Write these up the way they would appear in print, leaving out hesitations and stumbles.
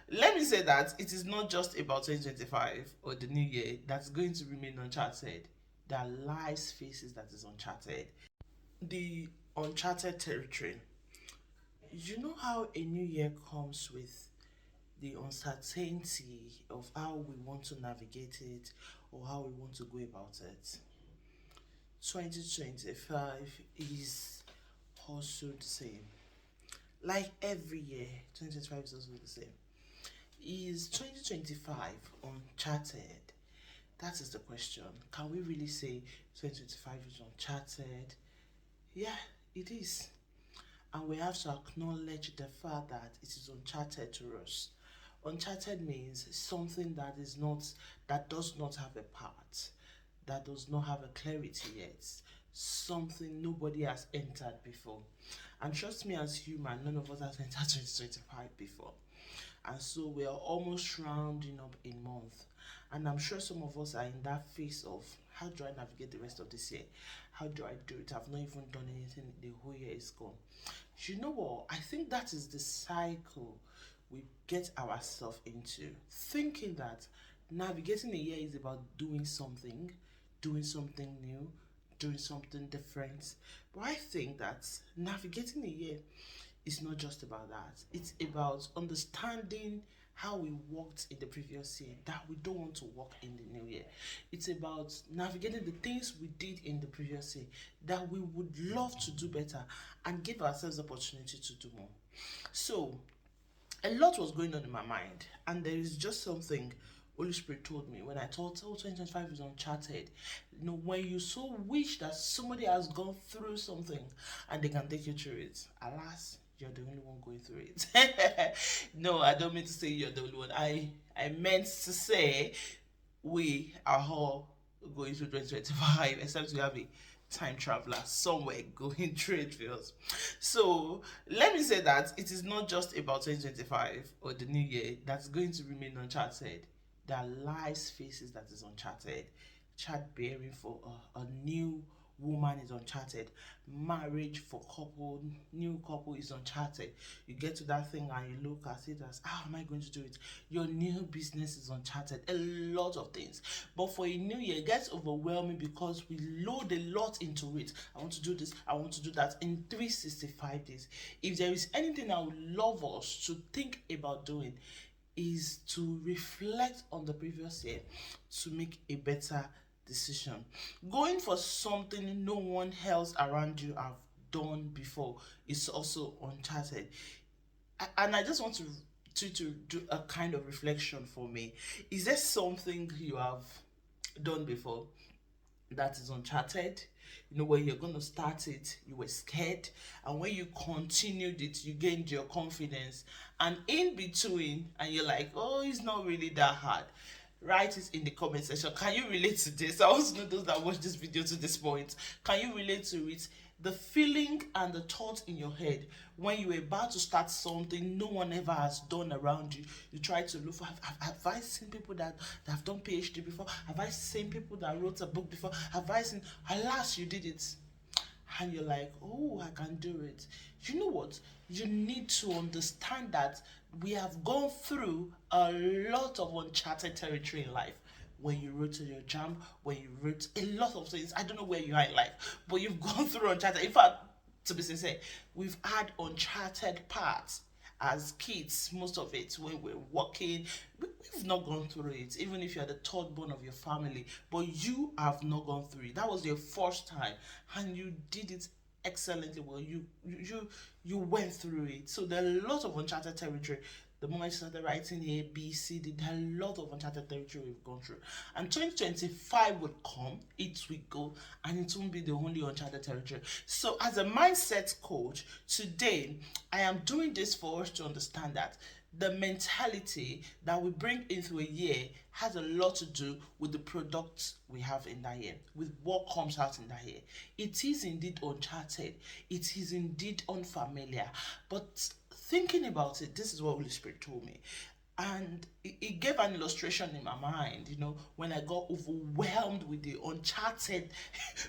let me say that it is not just about 2025 or the new year that's going to remain uncharted. There are life spaces that is uncharted. The uncharted territory. You know how a new year comes with the uncertainty of how we want to navigate it or how we want to go about it. 2025 is also the same. Like every year, 2025 is also the same. Is 2025 uncharted? That is the question. Can we really say 2025 is uncharted? Yeah, it is. And we have to acknowledge the fact that it is uncharted to us. Uncharted means something that does not have a path, that does not have a clarity yet, something nobody has entered before. And trust me, as human, none of us has entered 2025 before. And so we are almost rounding up a month. And I'm sure some of us are in that phase of how do I navigate the rest of this year? How do I do it? I've not even done anything, the whole year is gone. You know what? I think that is the cycle we get ourselves into. Thinking that navigating a year is about doing something new, doing something different. But I think that navigating a year is not just about that. It's about understanding how we worked in the previous year that we don't want to work in the new year. It's about navigating the things we did in the previous year that we would love to do better and give ourselves the opportunity to do more. So, a lot was going on in my mind, and there is just something Holy Spirit told me when I thought, oh, 2025 is uncharted. You know, when you so wish that somebody has gone through something and they can take you through it, alas, you're the only one going through it. No, I don't mean to say you're the only one. I meant to say we are all going through 2025, except we have a time traveler somewhere going through it with us. So let me say that it is not just about 2025 or the new year that's going to remain uncharted. There are life spaces that is uncharted. Childbearing for a new woman is uncharted. Marriage for new couple is uncharted. You get to that thing and you look at it as, how am I going to do it? Your new business is uncharted. A lot of things. But for a new year, it gets overwhelming because we load a lot into it. I want to do this, I want to do that in 365 days. If there is anything I would love us to think about doing, is to reflect on the previous year to make a better decision. Going for something no one else around you have done before is also uncharted. And I just want to do a kind of reflection for me. Is there something you have done before that is uncharted? You know, when you're going to start it, you were scared, and when you continued it, you gained your confidence, and in between, and you're like, oh, it's not really that hard. Write it in the comment section. Can you relate to this? I want to know those that watch this video to this point. Can you relate to it? The feeling and the thought in your head when you were about to start something no one ever has done around you. You try to look for, have I seen people that have done PhD before? Have I seen people that wrote a book before? Have I seen, alas, you did it. And you're like, oh, I can do it. You know what? You need to understand that we have gone through a lot of uncharted territory in life. When you wrote to your jam, when you wrote a lot of things, I don't know where you are in life, but you've gone through uncharted. In fact, to be sincere, we've had uncharted parts as kids, most of it when we're walking. We've not gone through it, even if you're the third born of your family, but you have not gone through it. That was your first time, and you did it excellently well. You went through it. So there are a lot of uncharted territory. The moment you started writing A, B, C, D, there are a lot of uncharted territory we've gone through. And 2025 would come, it will go, and it won't be the only uncharted territory. So, as a mindset coach, today I am doing this for us to understand that the mentality that we bring into a year has a lot to do with the products we have in that year, with what comes out in that year. It is indeed uncharted, it is indeed unfamiliar, but thinking about it, this is what Holy Spirit told me. And it gave an illustration in my mind, you know, when I got overwhelmed with the uncharted,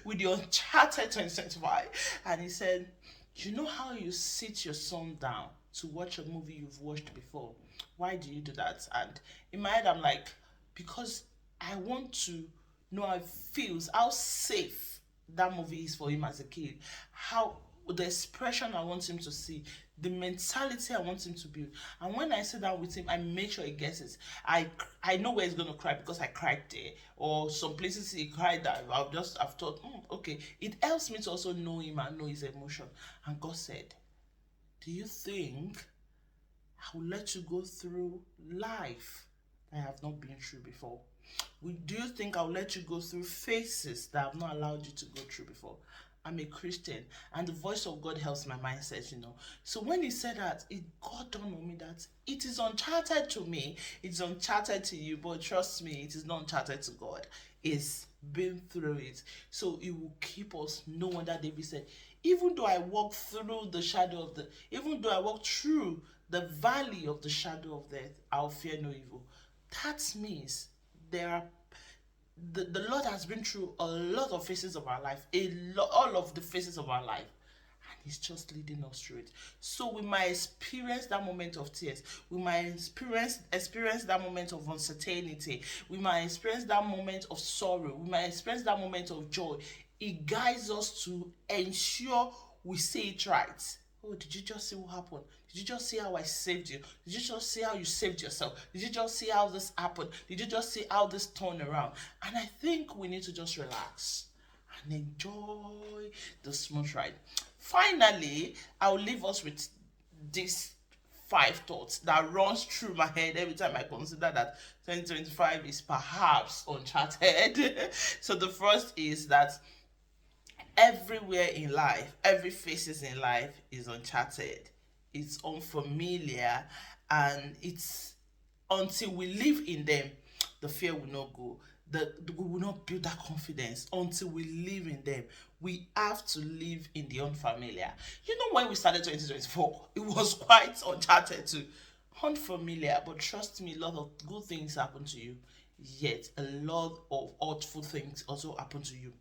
with the uncharted 2025. And he said, you know how you sit your son down to watch a movie you've watched before? Why do you do that? And in my head, I'm like, because I want to know how it feels, how safe that movie is for him as a kid, how the expression I want him to see, the mentality I want him to build. And when I sit down with him, I make sure he gets it. I know where he's gonna cry because I cried there, or some places he cried that I've thought, okay. It helps me to also know him and know his emotion. And God said, "Do you think I will let you go through life that I have not been through before? Do you think I'll let you go through phases that I've not allowed you to go through before?" I'm a Christian, and the voice of God helps my mindset. So when he said that, it got done on me that it is uncharted to me, it's uncharted to you, but trust me, it is not uncharted to God. It's been through it. So it will keep us. No wonder David said, even though I walk through the shadow of the, even though I walk through the valley of the shadow of death, I'll fear no evil. That means there are the Lord has been through a lot of phases of our life, all of the phases of our life, and He's just leading us through it. So we might experience that moment of tears, we might experience that moment of uncertainty, we might experience that moment of sorrow, we might experience that moment of joy. It guides us to ensure we say it right. Oh, did you just see what happened? Did you just see how I saved you? Did you just see how you saved yourself? Did you just see how this happened? Did you just see how this turned around? And I think we need to just relax and enjoy the smooth ride. Finally, I'll leave us with these 5 thoughts that runs through my head every time I consider that 2025 is perhaps uncharted. So the first is that everywhere in life, every phases in life is uncharted. It's unfamiliar, and it's until we live in them, the fear will not go. We will not build that confidence until we live in them. We have to live in the unfamiliar. When we started 2024, it was quite uncharted too. Unfamiliar, but trust me, a lot of good things happen to you. Yet a lot of hurtful things also happen to you.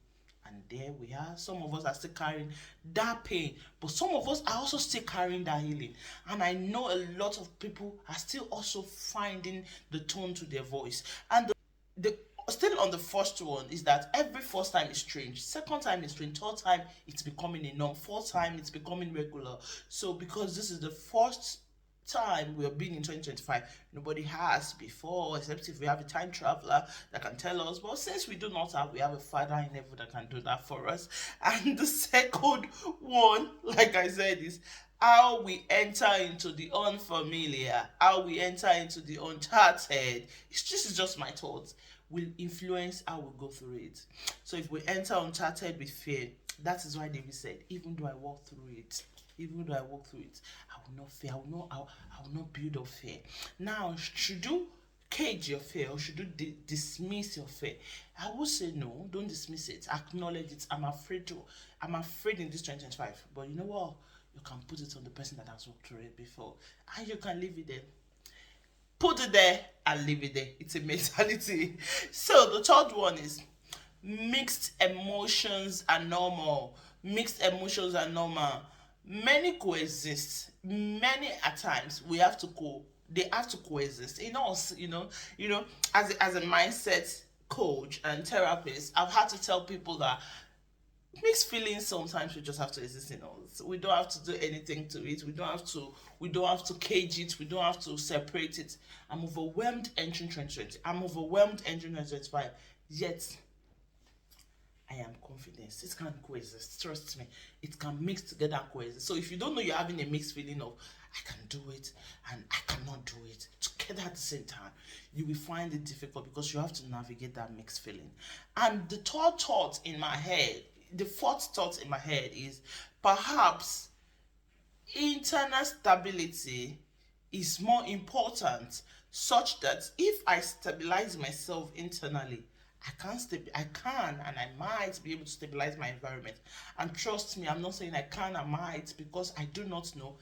And there we are. Some of us are still carrying that pain, but some of us are also still carrying that healing. And I know a lot of people are still also finding the tone to their voice. And the still on the first one is that every first time is strange, second time is strange, third time it's becoming a norm, fourth time it's becoming regular. So because this is the first time we have been in 2025, nobody has before, except if we have a time traveler that can tell us. But since we do not have, we have a Father in heaven that can do that for us. And the second one, like I said, is how we enter into the unfamiliar, how we enter into the uncharted. This is just my thoughts, will influence how we go through it. So if we enter uncharted with fear, that is why David said, even though I walk through it, I will not fear. I will not build up fear. Now, should you cage your fear, or should you dismiss your fear? I would say no. Don't dismiss it. Acknowledge it. I'm afraid in this 2025. But you know what? You can put it on the person that has walked through it before, and you can leave it there. Put it there and leave it there. It's a mentality. So the third one is mixed emotions are normal. Mixed emotions are normal. Many coexist. Many at times they have to coexist. As a mindset coach and therapist, I've had to tell people that mixed feelings sometimes we just have to exist in us. We don't have to do anything to it. We don't have to cage it. We don't have to separate it. I'm overwhelmed entering 2020. I'm overwhelmed entering 2025. Yet I am confident it can coexist. Trust me, it can mix together and coexist. So if you don't know you're having a mixed feeling of I can do it and I cannot do it together at the same time, you will find it difficult because you have to navigate that mixed feeling. And the fourth thought in my head is perhaps internal stability is more important, such that if I stabilize myself internally, I can and I might be able to stabilize my environment. And trust me, I'm not saying I can, I might, because I do not know.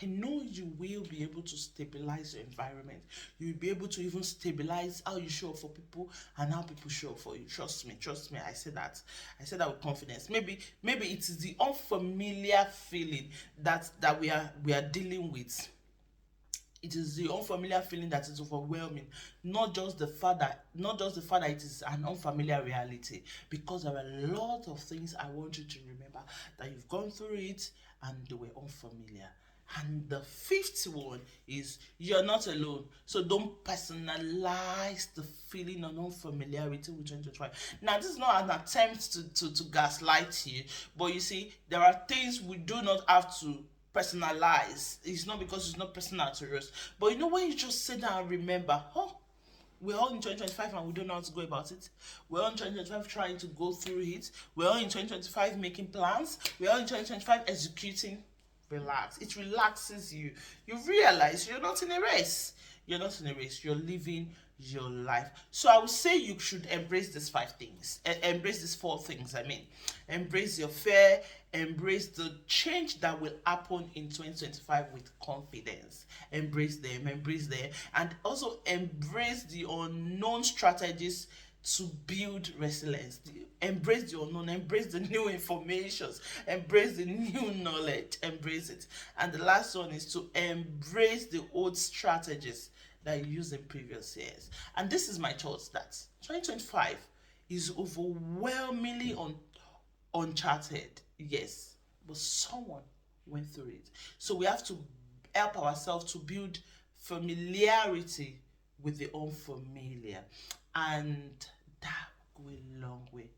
I know you will be able to stabilize your environment. You'll be able to even stabilize how you show up for people and how people show up for you. Trust me. I say that with confidence. Maybe it is the unfamiliar feeling that we are dealing with. It is the unfamiliar feeling that is overwhelming, not just the fact that it is an unfamiliar reality, because there are a lot of things I want you to remember that you've gone through it and they were unfamiliar. And the fifth one is you're not alone. So don't personalize the feeling of unfamiliarity with 2025. Now, this is not an attempt to gaslight you, but you see, there are things we do not have to personalize. It's not because it's not personal to us. But you know, when you just sit down and remember, oh, we're all in 2025 and we don't know how to go about it. We're all in 2025 trying to go through it. We're all in 2025 making plans. We're all in 2025 executing. Relax. It relaxes you. You realize you're not in a race. You're not in a race. You're living your life. So I would say you should embrace these five things. Embrace these four things. I mean, embrace your fear. Embrace the change that will happen in 2025 with confidence. Embrace them, and also embrace the unknown strategies to build resilience. Embrace the unknown, embrace the new informations, embrace the new knowledge, embrace it. And the last one is to embrace the old strategies that you used in previous years. And this is my thoughts that 2025 is overwhelmingly uncharted, yes, but someone went through it. So we have to help ourselves to build familiarity with the unfamiliar, and that will go a long way